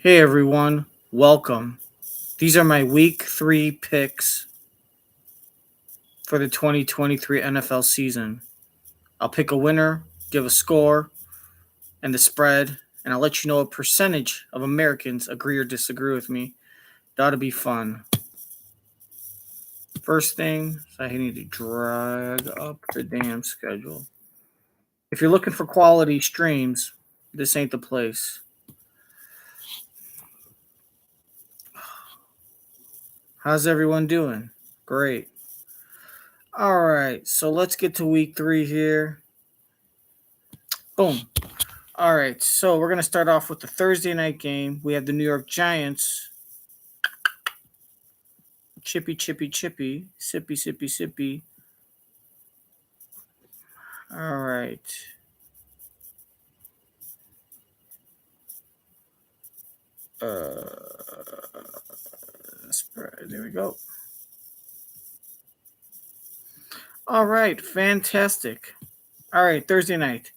Hey everyone, welcome. These are my week 3 picks for the 2023 NFL season. I'll pick a winner, give a score, and the spread, and I'll let you know a percentage of Americans agree or disagree with me. That ought to be fun. First thing, I need to drag up the damn schedule. If you're looking for quality streams, this ain't the place. How's everyone doing? Great. All right, so let's get to week 3 here. Boom. All right, so we're going to start off with the Thursday night game. We have the New York Giants. Chippy, chippy, chippy. Sippy, sippy, sippy. All right. There we go. All right, fantastic. All right, Thursday night.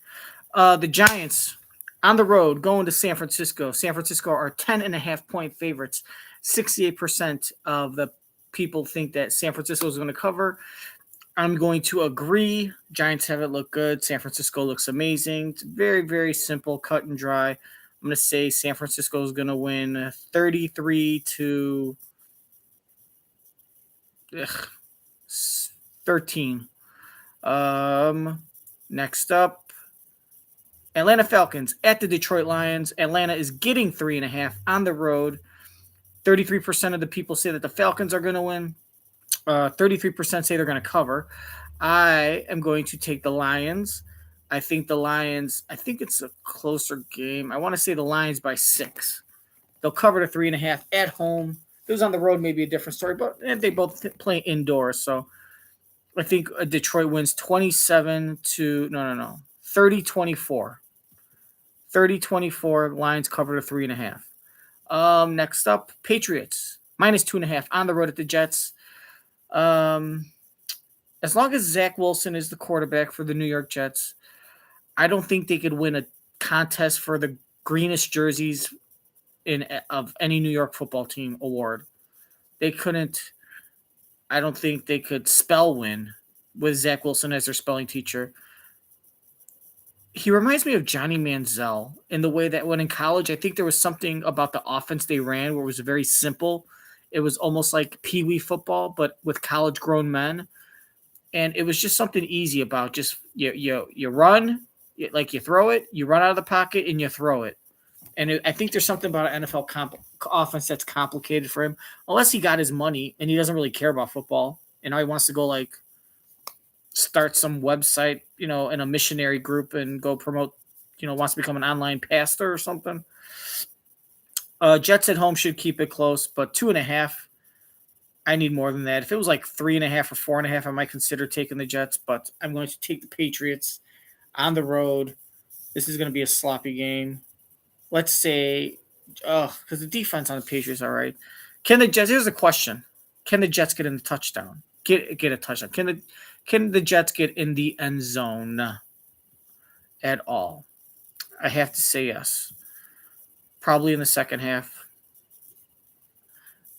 The Giants on the road going to San Francisco. San Francisco are 10.5-point favorites. 68% of the people think that San Francisco is going to cover. I'm going to agree. Giants have it look good. San Francisco looks amazing. It's very, very simple, cut and dry. I'm going to say San Francisco is going to win 33 to 13. Next up, Atlanta Falcons at the Detroit Lions. Atlanta is getting 3.5 on the road. 33% of the people say that the Falcons are going to win. 33% say they're going to cover. I am going to take the Lions. I think it's a closer game. I want to say the Lions by 6. They'll cover the 3.5 at home. If it was on the road, maybe a different story, but they both play indoors. So I think Detroit wins 27 to, 30-24. 30-24, Lions cover the 3.5. Next up, Patriots, minus 2.5 on the road at the Jets. As long as Zach Wilson is the quarterback for the New York Jets, I don't think they could win a contest for the greenest jerseys of any New York football team award. They couldn't. I don't think they could spell win with Zach Wilson as their spelling teacher. He reminds me of Johnny Manziel in the way that when in college, I think there was something about the offense they ran where it was very simple. It was almost like pee-wee football, but with college grown men. And it was just something easy about just you run, you throw it, you run out of the pocket, and you throw it. And I think there's something about an NFL offense that's complicated for him, unless he got his money and he doesn't really care about football. And now he wants to go start some website, in a missionary group and go promote, wants to become an online pastor or something. Jets at home should keep it close, but 2.5. I need more than that. If it was like 3.5 or 4.5, I might consider taking the Jets, but I'm going to take the Patriots on the road. This is going to be a sloppy game. Let's say, because the defense on the Patriots, all right. Can the Jets? Here's the question: can the Jets get in the touchdown? Get a touchdown? Can the Jets get in the end zone at all? I have to say yes. Probably in the second half.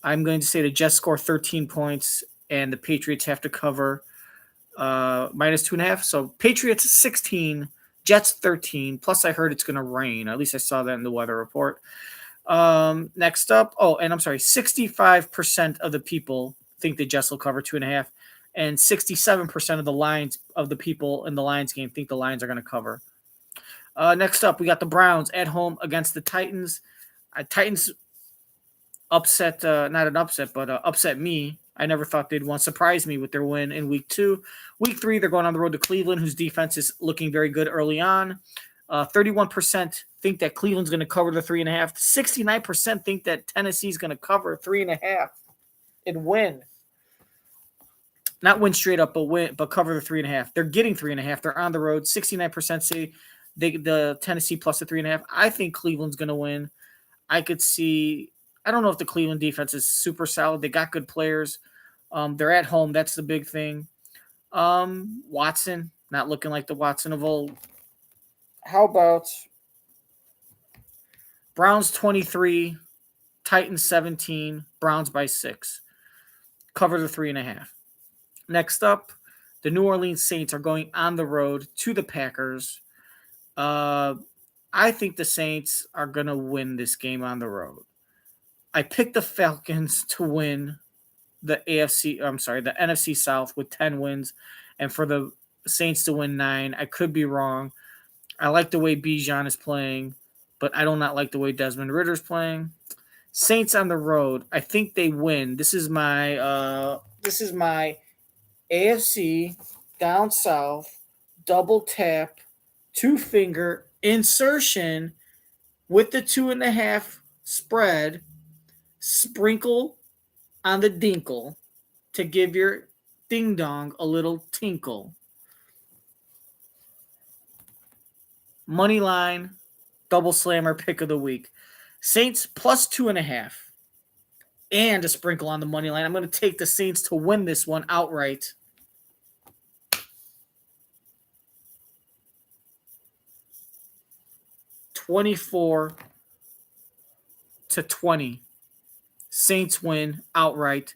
I'm going to say the Jets score 13 points and the Patriots have to cover minus 2.5. So Patriots 16, Jets 13. Plus, I heard it's going to rain. At least I saw that in the weather report. Next up, and I'm sorry, 65% of the people think the Jets will cover 2.5, and 67% of the people in the Lions game think the Lions are going to cover. Next up, we got the Browns at home against the Titans. Titans upset, not an upset, but upset me. I never thought they'd want to surprise me with their win in week 2. Week 3, they're going on the road to Cleveland, whose defense is looking very good early on. 31% think that Cleveland's going to cover the 3.5. 69% think that Tennessee's going to cover 3.5 and win. Not win straight up, but cover the 3.5. They're getting 3.5. They're on the road. 69% say the Tennessee plus the 3.5. I think Cleveland's going to win. I could see. I don't know if the Cleveland defense is super solid. They got good players. They're at home. That's the big thing. Watson, not looking like the Watson of old. How about Browns 23, Titans 17, Browns by 6. Cover the 3.5. Next up, the New Orleans Saints are going on the road to the Packers. I think the Saints are going to win this game on the road. I picked the Falcons to win the NFC South with 10 wins, and for the Saints to win 9. I could be wrong. I like the way Bijan is playing, but I do not like the way Desmond Ridder is playing. Saints on the road. I think they win. This is my AFC down south double tap 2-finger insertion with the 2.5 spread. Sprinkle on the dinkle to give your ding dong a little tinkle. Money line, double slammer pick of the week. Saints plus 2.5 and a sprinkle on the money line. I'm going to take the Saints to win this one outright. $24-20. Saints win outright.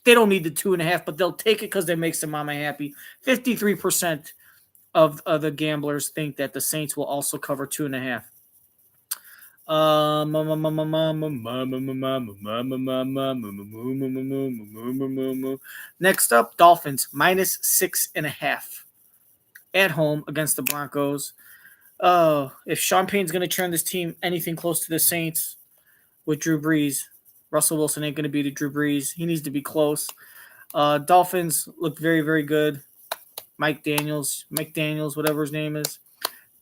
They don't need the 2.5, but they'll take it because it makes their mama happy. 53% of the gamblers think that the Saints will also cover 2.5. Next up, Dolphins minus 6.5 at home against the Broncos. If Sean Payne's going to turn this team anything close to the Saints with Drew Brees, Russell Wilson ain't going to be the Drew Brees. He needs to be close. Dolphins look very, very good. Mike Daniels, whatever his name is.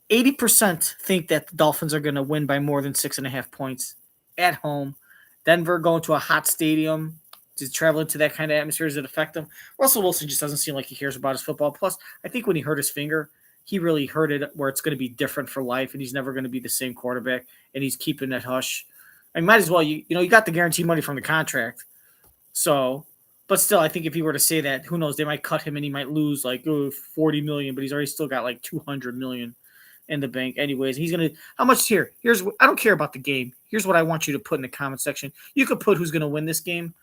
80% think that the Dolphins are going to win by more than 6.5 points at home. Denver going to a hot stadium to travel into that kind of atmosphere. Does it affect them? Russell Wilson just doesn't seem like he cares about his football. Plus, I think when he hurt his finger, he really hurt it where it's going to be different for life, and he's never going to be the same quarterback, and he's keeping that hush. I might as well, you got the guaranteed money from the contract. So, but still, I think if he were to say that, who knows, they might cut him and he might lose like $40 million, but he's already still got like $200 million in the bank anyways. He's going to, how much here? I don't care about the game. Here's what I want you to put in the comment section. You could put who's going to win this game.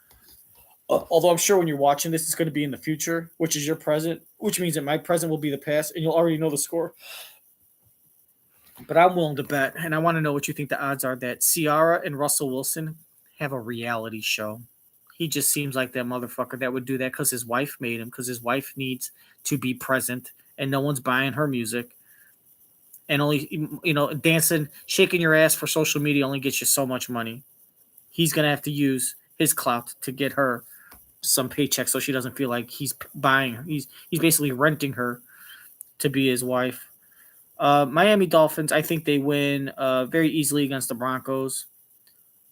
Although I'm sure when you're watching this, it's going to be in the future, which is your present, which means that my present will be the past, and you'll already know the score. But I'm willing to bet, and I want to know what you think the odds are that Ciara and Russell Wilson have a reality show. He just seems like that motherfucker that would do that because his wife made him, because his wife needs to be present, and no one's buying her music. And only, dancing, shaking your ass for social media only gets you so much money. He's going to have to use his clout to get her some paycheck so she doesn't feel like he's buying her. He's basically renting her to be his wife. Miami Dolphins, I think they win very easily against the Broncos.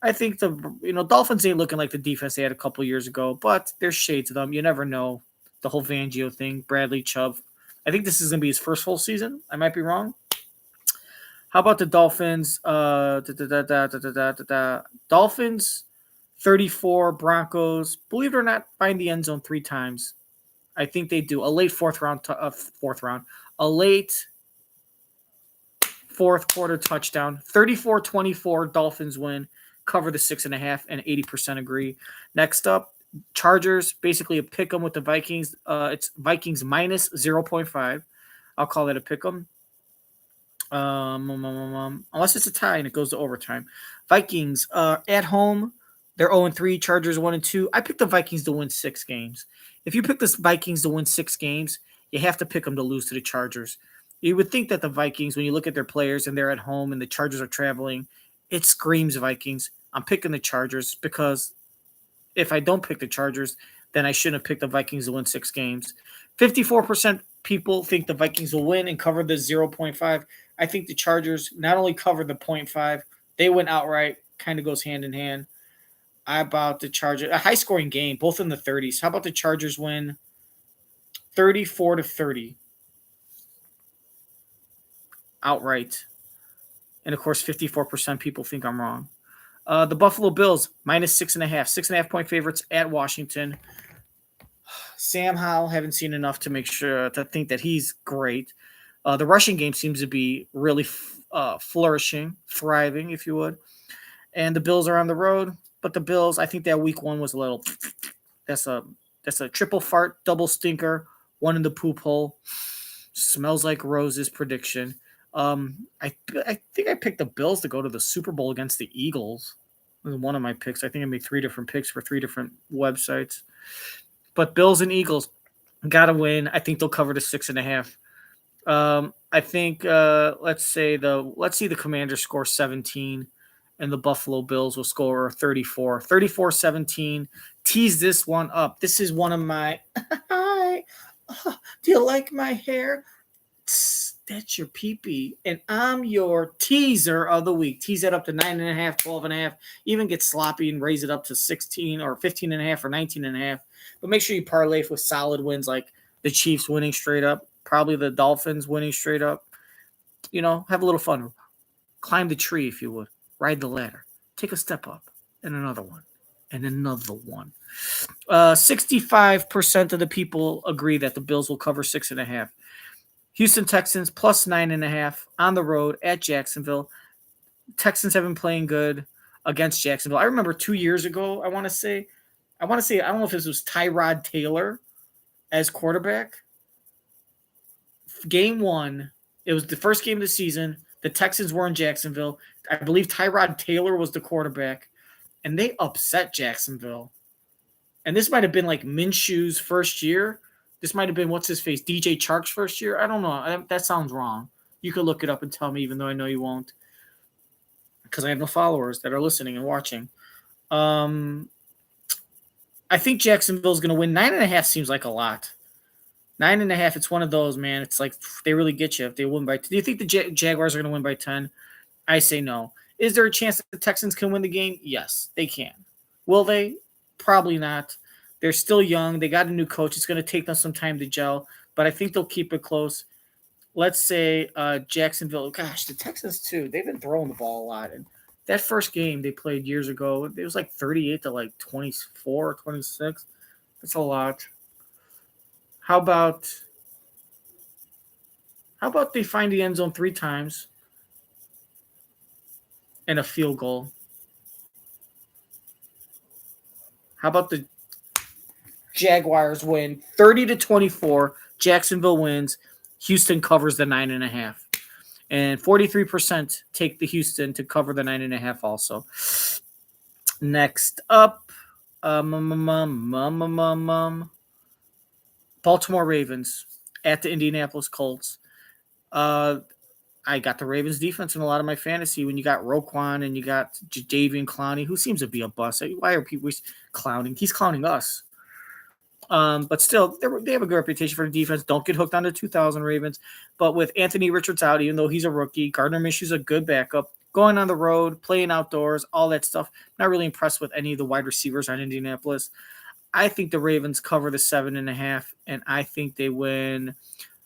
I think the Dolphins ain't looking like the defense they had a couple years ago, but there's shades of them. You never know. The whole Fangio thing, Bradley Chubb. I think this is going to be his first full season. I might be wrong. How about the Dolphins? Dolphins 34, Broncos. Believe it or not, find the end zone 3 times. I think they do. A late fourth quarter touchdown. 34-24, Dolphins win. Cover the 6.5, and 80% agree. Next up, Chargers, basically a pick 'em with the Vikings. It's Vikings minus 0.5. I'll call that a pick 'em. Unless it's a tie and it goes to overtime. Vikings at home, they're 0-3. Chargers 1-2. I picked the Vikings to win 6 games. If you pick the Vikings to win 6 games, you have to pick them to lose to the Chargers. You would think that the Vikings, when you look at their players and they're at home and the Chargers are traveling, it screams Vikings. I'm picking the Chargers because if I don't pick the Chargers, then I shouldn't have picked the Vikings to win 6 games. 54% people think the Vikings will win and cover the 0.5. I think the Chargers not only cover the 0.5, they win outright. Kind of goes hand in hand. How about the Chargers? A high-scoring game, both in the 30s. How about the Chargers win 34-30 outright? And, of course, 54% people think I'm wrong. The Buffalo Bills, minus 6.5. 6.5-point favorites at Washington. Sam Howell, haven't seen enough to make sure to think that he's great. The rushing game seems to be really flourishing, thriving, if you would. And the Bills are on the road, but the Bills, I think that week one was a little. That's a triple fart, double stinker, one in the poop hole. Smells like roses prediction. I think I picked the Bills to go to the Super Bowl against the Eagles. It was one of my picks. I think I made 3 different picks for 3 different websites. But Bills and Eagles gotta win. I think they'll cover the 6.5. I think let's see the Commanders score 17 and the Buffalo Bills will score 34. 34-17. Tease this one up. This is one of my hi. Do you like my hair? That's your pee-pee. And I'm your teaser of the week. Tease that up to 9.5, 12.5. Even get sloppy and raise it up to 16 or 15.5 or 19.5. But make sure you parlay with solid wins like the Chiefs winning straight up, probably the Dolphins winning straight up. Have a little fun. Climb the tree, if you would. Ride the ladder. Take a step up. And another one. And another one. 65% of the people agree that the Bills will cover 6.5. Houston Texans plus 9.5 on the road at Jacksonville. Texans have been playing good against Jacksonville. I remember 2 years ago, I want to say, I don't know if this was Tyrod Taylor as quarterback. Game 1, it was the first game of the season. The Texans were in Jacksonville. I believe Tyrod Taylor was the quarterback, and they upset Jacksonville. And this might have been like Minshew's first year. This might have been, what's his face, DJ Chark's first year. I don't know. That sounds wrong. You could look it up and tell me, even though I know you won't, because I have no followers that are listening and watching. I think Jacksonville's going to win. 9.5 seems like a lot. 9.5, it's one of those, man. It's like they really get you if they win by 10. Do you think the Jaguars are going to win by 10? I say no. Is there a chance that the Texans can win the game? Yes, they can. Will they? Probably not. They're still young. They got a new coach. It's going to take them some time to gel, but I think they'll keep it close. Let's say Jacksonville. Gosh, the Texans too. They've been throwing the ball a lot. And that first game they played years ago, it was like 38 to like 24 or 26. That's a lot. How about they find the end zone 3 times and a field goal? How about the Jaguars win 30-24? Jacksonville wins. Houston covers the 9.5. And 43% take the Houston to cover the 9.5 also. Next up, Baltimore Ravens at the Indianapolis Colts. I got the Ravens defense in a lot of my fantasy when you got Roquan and you got Jadeveon Clowney, who seems to be a bust. Why are people clowning? He's clowning us. But still, they have a good reputation for the defense. Don't get hooked on the 2000 Ravens. But with Anthony Richards out, even though he's a rookie, Gardner Minshew's a good backup. Going on the road, playing outdoors, all that stuff. Not really impressed with any of the wide receivers on Indianapolis. I think the Ravens cover the 7.5, and I think they win.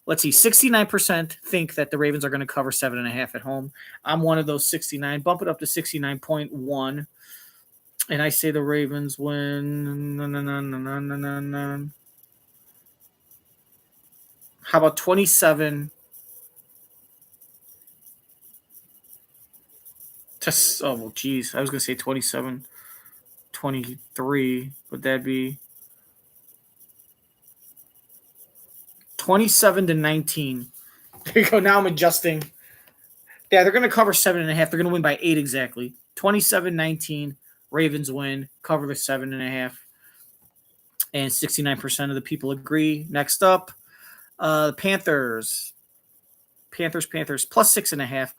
Let's see, 69% think that the Ravens are going to cover 7.5 at home. I'm one of those 69. Bump it up to 69.1. And I say the Ravens win. How about 27 to, oh, well, geez. I was going to say 27, 23. Would that be 27-19? There you go. Now I'm adjusting. Yeah, they're going to cover 7.5. They're going to win by 8 exactly. 27-19. Ravens win, cover the 7.5. And 69% of the people agree. Next up, Panthers. Panthers plus 6.5.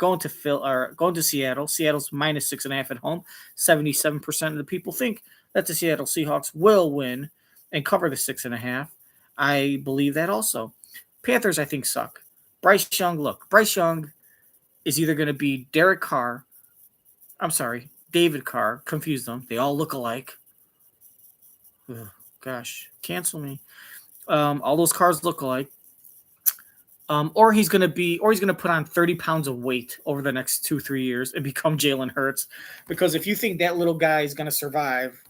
Going to Seattle. Seattle's minus 6.5 at home. 77% of the people think that the Seattle Seahawks will win and cover the 6.5. I believe that also. Panthers, I think, suck. Bryce Young is either going to be David Carr. Confused them. They all look alike. Ugh, gosh, cancel me. All those cars look alike. Or he's gonna put on 30 pounds of weight over the next 2-3 years and become Jalen Hurts. Because if you think that little guy is gonna survive,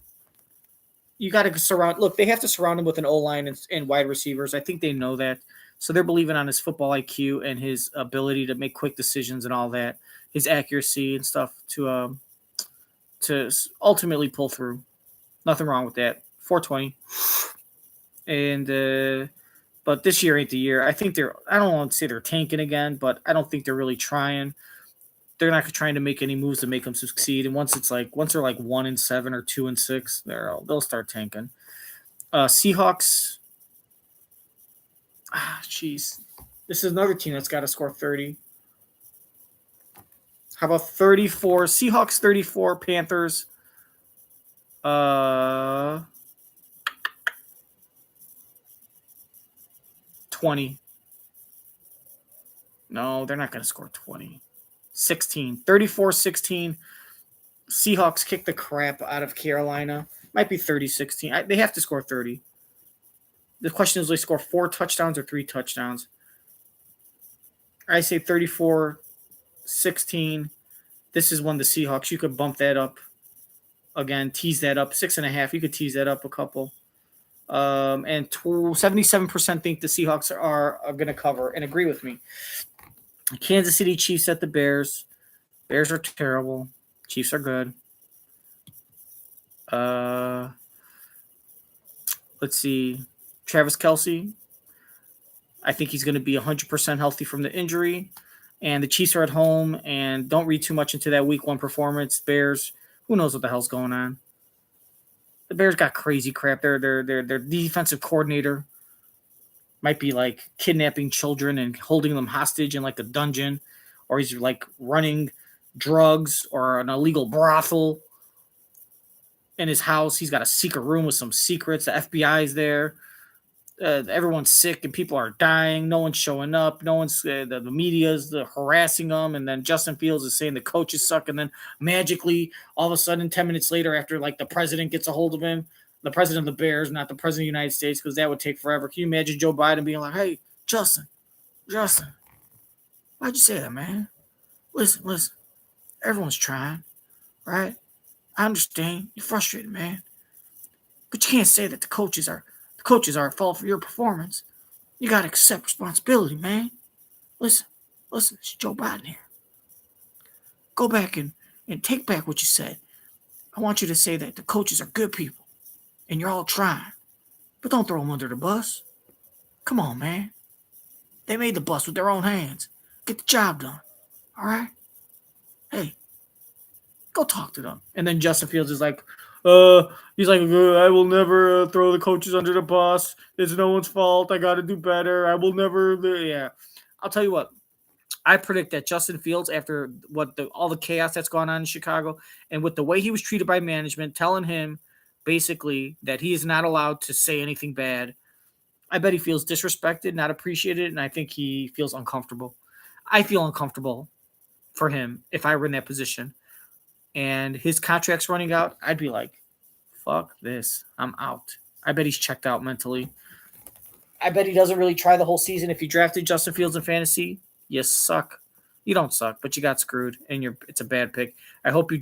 you got to surround. Look, they have to surround him with an O-line and wide receivers. I think they know that. So they're believing on his football IQ and his ability to make quick decisions and all that, his accuracy and stuff to ultimately pull through. Nothing wrong with that. 420. And but this year ain't the year. I think they're. I don't want to say they're tanking again, but I don't think they're really trying. They're not trying to make any moves to make them succeed. And once they're like 1-7 or 2-6, they'll start tanking. Seahawks. Jeez, this is another team that's got to score 30. How about 34? Seahawks 34, Panthers 20. No, they're not going to score 20. 16. 34-16. Seahawks kick the crap out of Carolina. Might be 30-16. They have to score 30. The question is, will they score 4 touchdowns or 3 touchdowns? I say 34-16. This is one of the Seahawks. You could bump that up again, tease that up. 6.5. You could tease that up a couple. And 77% think the Seahawks are going to cover and agree with me. Kansas City Chiefs at the Bears. Bears are terrible. Chiefs are good. Let's see. Travis Kelce. I think he's going to be 100% healthy from the injury. And the Chiefs are at home, and don't read too much into that week 1 performance. Bears, who knows what the hell's going on? The Bears got crazy crap. Their defensive coordinator might be like kidnapping children and holding them hostage in like a dungeon, or he's like running drugs or an illegal brothel in his house. He's got a secret room with some secrets. The FBI's there. Everyone's sick and people are dying. No one's showing up. No one's the media's harassing them. And then Justin Fields is saying the coaches suck. And then magically, all of a sudden, 10 minutes later, after like the president gets a hold of him, the president of the Bears, not the president of the United States, because that would take forever. Can you imagine Joe Biden being like, "Hey, Justin, why'd you say that, man? Listen. Everyone's trying, right? I understand. You're frustrated, man. But you can't say that the coaches are at fault for your performance. You got to accept responsibility, man. Listen, it's Joe Biden here. Go back and take back what you said. I want you to say that the coaches are good people and you're all trying. But don't throw them under the bus. Come on, man. They made the bus with their own hands. Get the job done. All right? Hey, go talk to them." And then Justin Fields is like, he's like, "I will never throw the coaches under the bus. It's no one's fault. I got to do better. I will never." Yeah. I'll tell you what. I predict that Justin Fields, after all the chaos that's gone on in Chicago, and with the way he was treated by management, telling him basically that he is not allowed to say anything bad, I bet he feels disrespected, not appreciated, and I think he feels uncomfortable. I feel uncomfortable for him if I were in that position. And his contract's running out, I'd be like, fuck this. I'm out. I bet he's checked out mentally. I bet he doesn't really try the whole season. If you drafted Justin Fields in fantasy, you suck. You don't suck, but you got screwed, and it's a bad pick. I hope you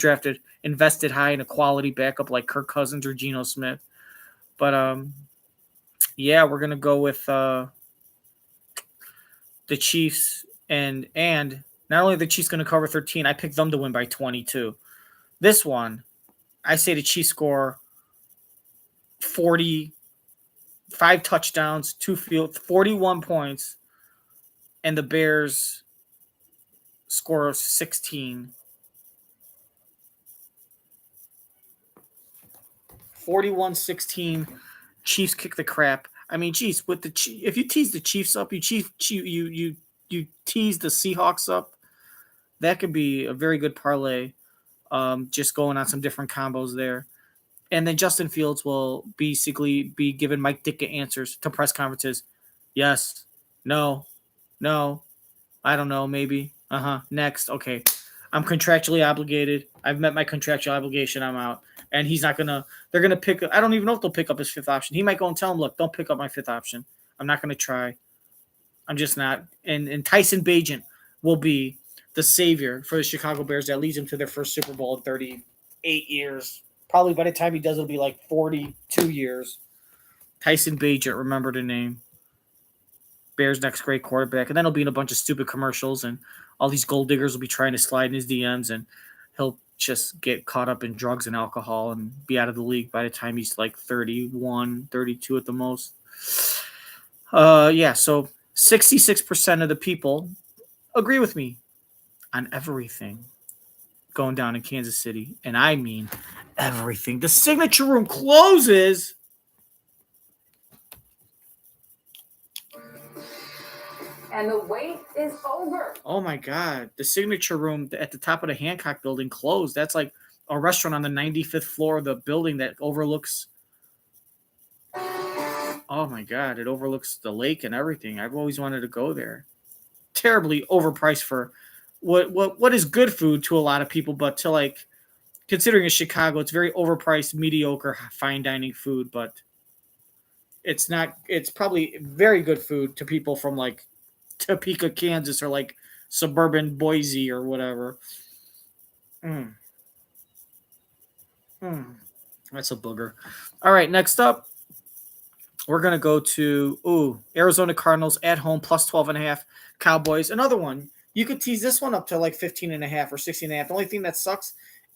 invested high in a quality backup like Kirk Cousins or Geno Smith. But, yeah, we're going to go with the Chiefs. And not only are the Chiefs going to cover 13, I picked them to win by 22. This one, I say the Chiefs score 45 touchdowns, 41 points, and the Bears score 16. 41-16. Chiefs kick the crap. I mean, geez, if you tease the Chiefs up, you tease the Seahawks up, that could be a very good parlay. Just going on some different combos there. And then Justin Fields will basically be giving Mike Ditka answers to press conferences. Yes. No. I don't know. Maybe. Next. Okay. I'm contractually obligated. I've met my contractual obligation. I'm out. And they're going to pick, I don't even know if they'll pick up his 5th option. He might go and tell him, look, don't pick up my 5th option. I'm not going to try. I'm just not. And Tyson Bagent will be the savior for the Chicago Bears that leads them to their first Super Bowl in 38 years. Probably by the time he does, it'll be like 42 years. Tyson Bagent, remember the name. Bears' next great quarterback, and then he'll be in a bunch of stupid commercials, and all these gold diggers will be trying to slide in his DMs, and he'll just get caught up in drugs and alcohol and be out of the league by the time he's like 31, 32 at the most. So 66% of the people agree with me on everything going down in Kansas City, and I mean everything. The Signature Room closes. And the wait is over. Oh my God. The Signature Room at the top of the Hancock building closed. That's like a restaurant on the 95th floor of the building that overlooks. Oh my God. It overlooks the lake and everything. I've always wanted to go there. Terribly overpriced for what is good food to a lot of people, but to like, considering it's Chicago, it's very overpriced, mediocre, fine dining food, but it's not, it's probably very good food to people from like Topeka, Kansas, or like suburban Boise or whatever. That's a booger. All right, next up, we're going to go to Arizona Cardinals at home plus 12.5. Cowboys, another one. You could tease this one up to like 15.5 or 16.5. The only thing that sucks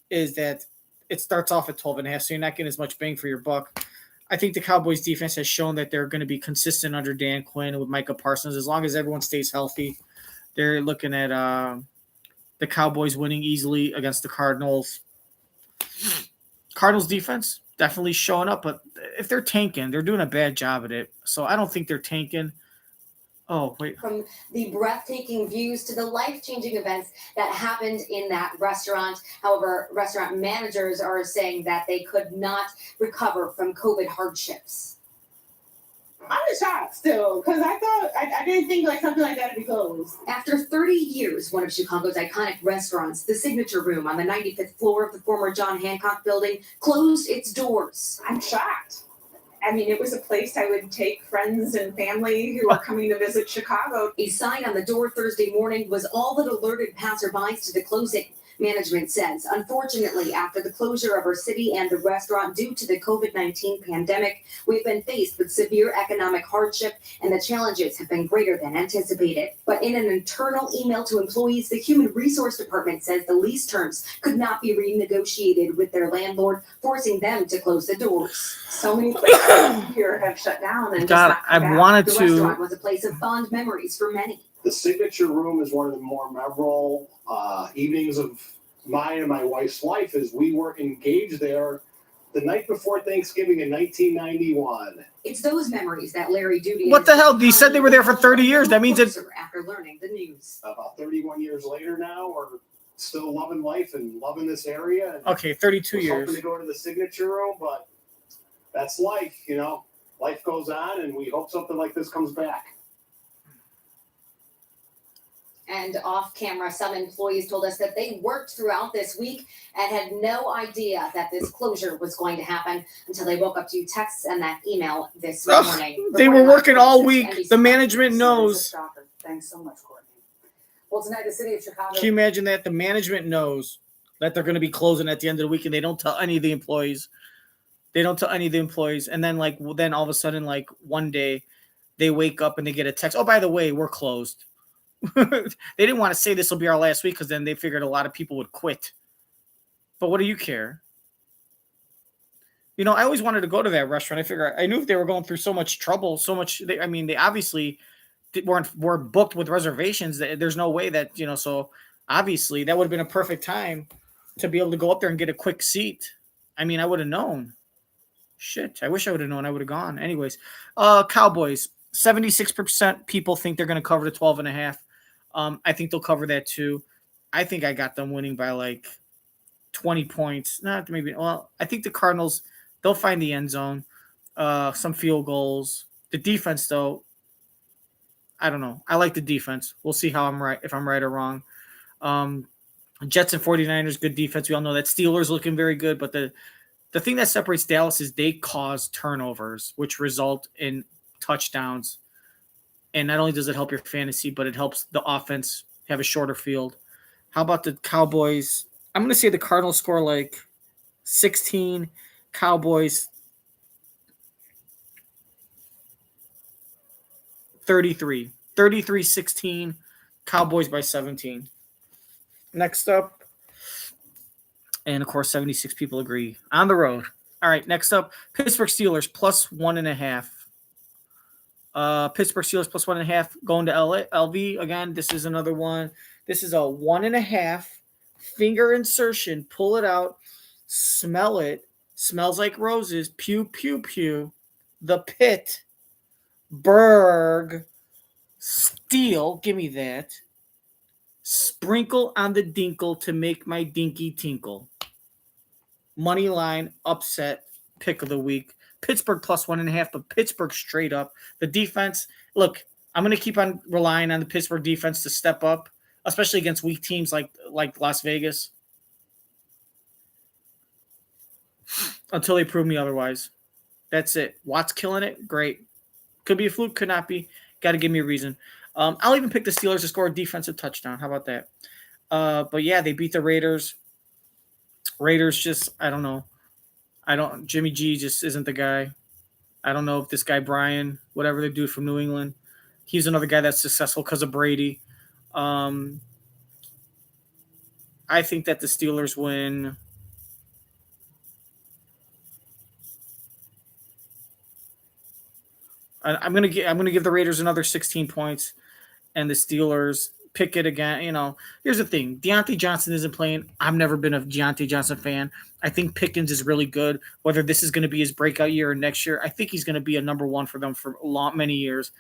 is that it starts off at 12.5, so you're not getting as much bang for your buck. I think the Cowboys defense has shown that they're going to be consistent under Dan Quinn with Micah Parsons. As long as everyone stays healthy, they're looking at the Cowboys winning easily against the Cardinals. Cardinals defense definitely showing up, but if they're tanking, they're doing a bad job at it. So I don't think they're tanking. Oh, wait. From the breathtaking views to the life-changing events that happened in that restaurant. However, restaurant managers are saying that they could not recover from COVID hardships. I'm shocked still, because I didn't think like something like that would be closed. After 30 years, one of Chicago's iconic restaurants, the Signature Room on the 95th floor of the former John Hancock building, closed its doors. I'm shocked. I mean, it was a place I would take friends and family who are coming to visit Chicago. A sign on the door Thursday morning was all that alerted passerbys to the closing. Management says, unfortunately, after the closure of our city and the restaurant due to the COVID-19 pandemic, we've been faced with severe economic hardship and the challenges have been greater than anticipated. But in an internal email to employees, the Human Resource Department says the lease terms could not be renegotiated with their landlord, forcing them to close the doors. So many places here have shut down. And God, I've wanted The to. restaurant was a place of fond memories for many. The Signature Room is one of the more memorable evenings of mine and my wife's life, as we were engaged there the night before Thanksgiving in 1991. It's those memories that Larry Doody. What the hell? He said they were there for 30 years. That means it's after learning the news. About 31 years later now, we're still loving life and loving this area. And okay. 32 we're years. hoping to go to the Signature Room, but that's life, you know. Life goes on, and we hope something like this comes back. And off camera, some employees told us that they worked throughout this week and had no idea that this closure was going to happen until they woke up to texts and that email this morning. They were working all week. The management knows. Thanks so much, Courtney. Well, tonight the city of Chicago. Can you imagine that? The management knows that they're going to be closing at the end of the week, and they don't tell any of the employees. And then then all of a sudden, like one day, they wake up and they get a text. Oh, by the way, we're closed. They didn't want to say this will be our last week because then they figured a lot of people would quit. But what do you care? You know, I always wanted to go to that restaurant. I knew if they were going through so much trouble, they obviously were booked with reservations. There's no way that, so obviously that would have been a perfect time to be able to go up there and get a quick seat. I mean, I would have known. Shit, I wish I would have known. I would have gone. Anyways, Cowboys, 76% people think they're going to cover the 12.5. I think they'll cover that too. I think I got them winning by like 20 points. Not maybe. Well, I think the Cardinals, they'll find the end zone, some field goals. The defense, though, I don't know. I like the defense. We'll see how I'm right, if I'm right or wrong. Jets and 49ers, good defense. We all know that. Steelers looking very good, but the thing that separates Dallas is they cause turnovers, which result in touchdowns. And not only does it help your fantasy, but it helps the offense have a shorter field. How about the Cowboys? I'm going to say the Cardinals score like 16. Cowboys 33. 33-16. Cowboys by 17. Next up, and of course, 76 people agree. On the road. All right, next up, Pittsburgh Steelers plus 1.5. Pittsburgh Steelers plus 1.5 going to LV again. This is another one. This is a 1.5 finger insertion. Pull it out, smell it. Smells like roses. Pew pew pew. The Pittsburgh Steel. Give me that. Sprinkle on the dinkle to make my dinky tinkle. Money line upset pick of the week. Pittsburgh plus 1.5, but Pittsburgh straight up. The defense, look, I'm going to keep on relying on the Pittsburgh defense to step up, especially against weak teams like Las Vegas, until they prove me otherwise. That's it. Watt's killing it. Great. Could be a fluke, could not be. Got to give me a reason. I'll even pick the Steelers to score a defensive touchdown. How about that? But yeah, they beat the Raiders. Raiders just, I don't know. Jimmy G just isn't the guy. I don't know if this guy Brian, whatever the dude from New England, he's another guy that's successful because of Brady. I think that the Steelers win. I'm gonna give the Raiders another 16 points, and the Steelers pick it again. You know, here's the thing: Deontay Johnson isn't playing. I've never been a Deontay Johnson fan. I think Pickens is really good. Whether this is going to be his breakout year or next year, I think he's going to be a number one for them for many years.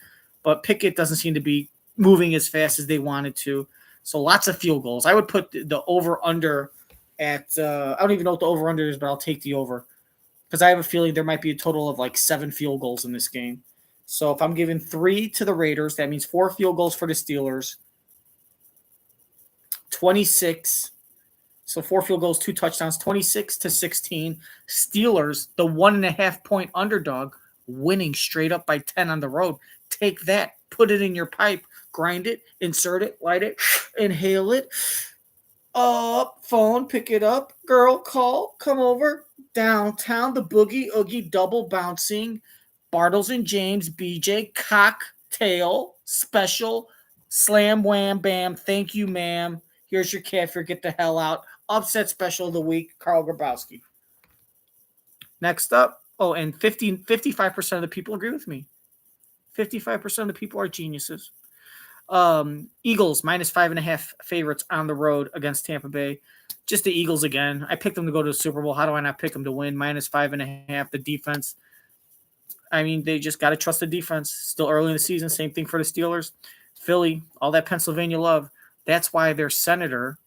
But Pickett doesn't seem to be moving as fast as they wanted to. So lots of field goals. I would put the over/under at I don't even know what the over/under is, but I'll take the over because I have a feeling there might be a total of like 7 field goals in this game. So if I'm giving 3 to the Raiders, that means 4 field goals for the Steelers. 26. So 4 field goals, 2 touchdowns, 26-16. Steelers, the 1.5 point underdog, winning straight up by 10 on the road. Take that, put it in your pipe, grind it, insert it, light it, inhale it. Phone, pick it up. Girl, call, come over. Downtown, the boogie, oogie, double bouncing. Bartles and James, BJ, cocktail, special, slam, wham, bam, thank you, ma'am. Here's your kefir, get the hell out. Upset special of the week, Carl Grabowski. Next up, and 55% of the people agree with me. 55% of the people are geniuses. Eagles, minus 5.5 favorites on the road against Tampa Bay. Just the Eagles again. I picked them to go to the Super Bowl. How do I not pick them to win? Minus 5.5. The defense. I mean, they just got to trust the defense. Still early in the season. Same thing for the Steelers. Philly, all that Pennsylvania love. That's why their senator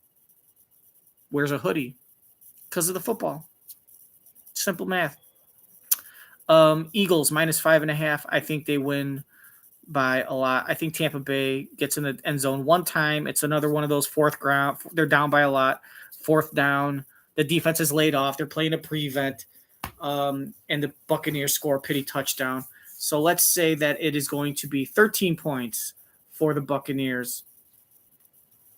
wears a hoodie. Because of the football. Simple math. Eagles, minus 5.5. I think they win by a lot. I think Tampa Bay gets in the end zone one time. It's another one of those fourth ground. They're down by a lot. 4th down. The defense is laid off. They're playing a prevent. And the Buccaneers score a pity touchdown. So let's say that it is going to be 13 points for the Buccaneers.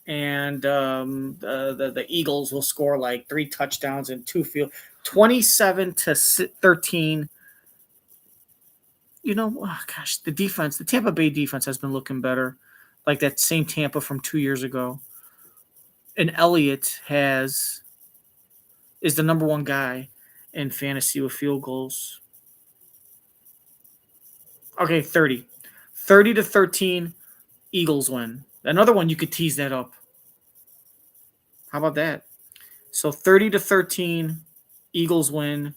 And the Eagles will score like 3 touchdowns and 2 field. 27-13. You know, the defense, the Tampa Bay defense has been looking better. Like that same Tampa from 2 years ago. And Elliott is the number 1 guy in fantasy with field goals. Okay, 30. 30-13, Eagles win. Another one, you could tease that up. How about that? So 30-13, Eagles win.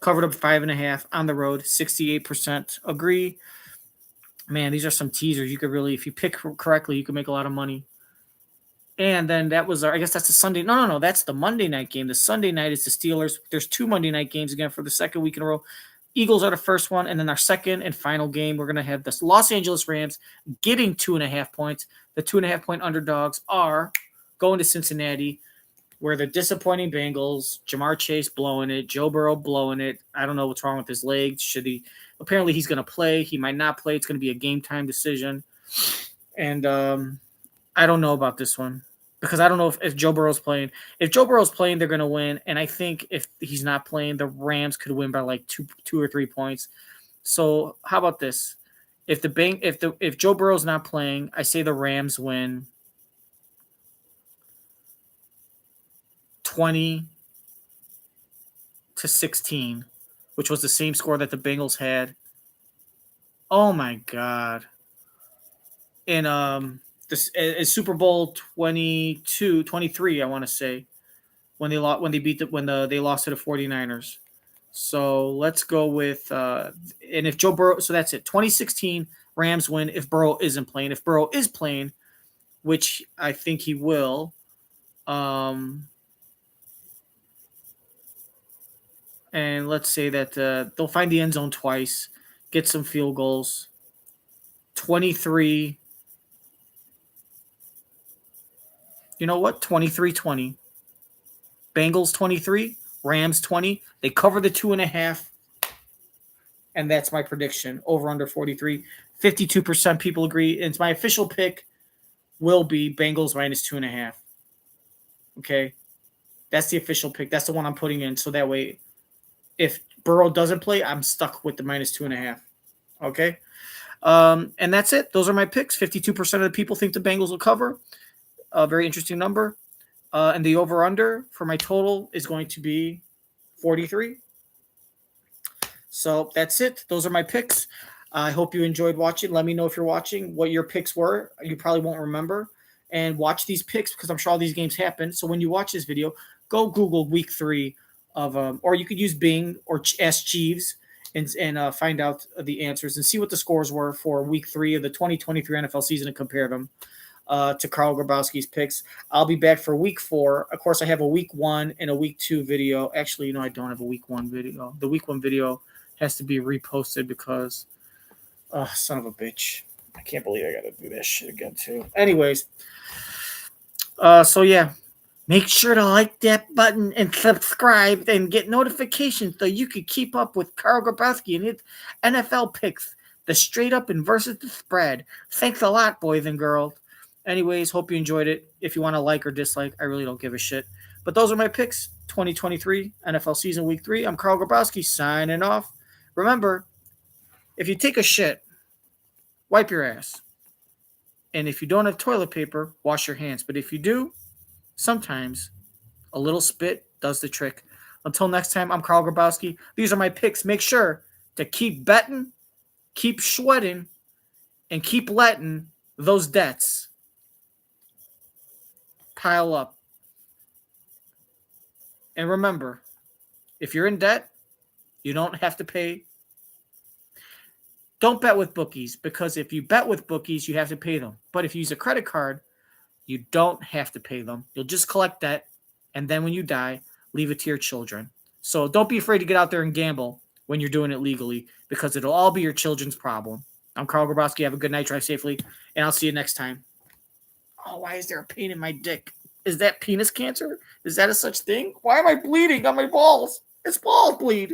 Covered up 5.5 on the road. 68% agree. Man, these are some teasers. You could really, if you pick correctly, you could make a lot of money. And then that was I guess that's the Sunday. No. That's the Monday night game. The Sunday night is the Steelers. There's 2 Monday night games again for the second week in a row. Eagles are the first one. And then our second and final game, we're going to have the Los Angeles Rams getting 2.5 points. The 2.5 point underdogs are going to Cincinnati, where the disappointing Bengals, Jamar Chase blowing it, Joe Burrow blowing it. I don't know what's wrong with his legs. Apparently he's going to play. He might not play. It's going to be a game time decision. And I don't know about this one. Because I don't know if Joe Burrow's playing. If Joe Burrow's playing, they're going to win. And I think if he's not playing, the Rams could win by like 2 or 3 points. So how about this? If Joe Burrow's not playing, I say the Rams win 20-16, which was the same score that the Bengals had. Oh my God. In this Super Bowl 23, I want to say, when they lost when they lost to the 49ers. So let's go with and if Joe Burrow, so that's it. 2016 Rams win if Burrow isn't playing. If Burrow is playing, which I think he will, and let's say that they'll find the end zone twice, get some field goals. 23. You know what? 23-20. Bengals 23, Rams 20. They cover the 2.5. And that's my prediction. Over under 43. 52% people agree. And my official pick will be Bengals minus 2.5. Okay. That's the official pick. That's the one I'm putting in. So that way, if Burrow doesn't play, I'm stuck with the minus 2.5. Okay. And that's it. Those are my picks. 52% of the people think the Bengals will cover. A very interesting number. And the over-under for my total is going to be 43. So that's it. Those are my picks. I hope you enjoyed watching. Let me know if you're watching what your picks were. You probably won't remember. And watch these picks because I'm sure all these games happen. So when you watch this video, go Google week 3 of or you could use Bing or Ask Jeeves and find out the answers and see what the scores were for week 3 of the 2023 NFL season and compare them to Carl Grabowski's picks. I'll be back for week 4. Of course, I have a week 1 and a week 2 video. Actually, I don't have a week 1 video. The week 1 video has to be reposted because, son of a bitch. I can't believe I got to do that shit again, too. Anyways, so yeah, make sure to like that button and subscribe and get notifications so you can keep up with Carl Grabowski and his NFL picks, the straight up and versus the spread. Thanks a lot, boys and girls. Anyways, hope you enjoyed it. If you want to like or dislike, I really don't give a shit. But those are my picks. 2023 NFL season week 3. I'm Carl Grabowski signing off. Remember, if you take a shit, wipe your ass. And if you don't have toilet paper, wash your hands. But if you do, sometimes a little spit does the trick. Until next time, I'm Carl Grabowski. These are my picks. Make sure to keep betting, keep sweating, and keep letting those debts pile up. And remember, if you're in debt, you don't have to pay. Don't bet with bookies because if you bet with bookies, you have to pay them. But if you use a credit card, you don't have to pay them. You'll just collect debt, and then when you die, leave it to your children. So don't be afraid to get out there and gamble when you're doing it legally because it'll all be your children's problem. I'm Carl Grabowski. Have a good night. Drive safely, and I'll see you next time. Oh, why is there a pain in my dick? Is that penis cancer? Is that a such thing? Why am I bleeding on my balls? It's ball bleed.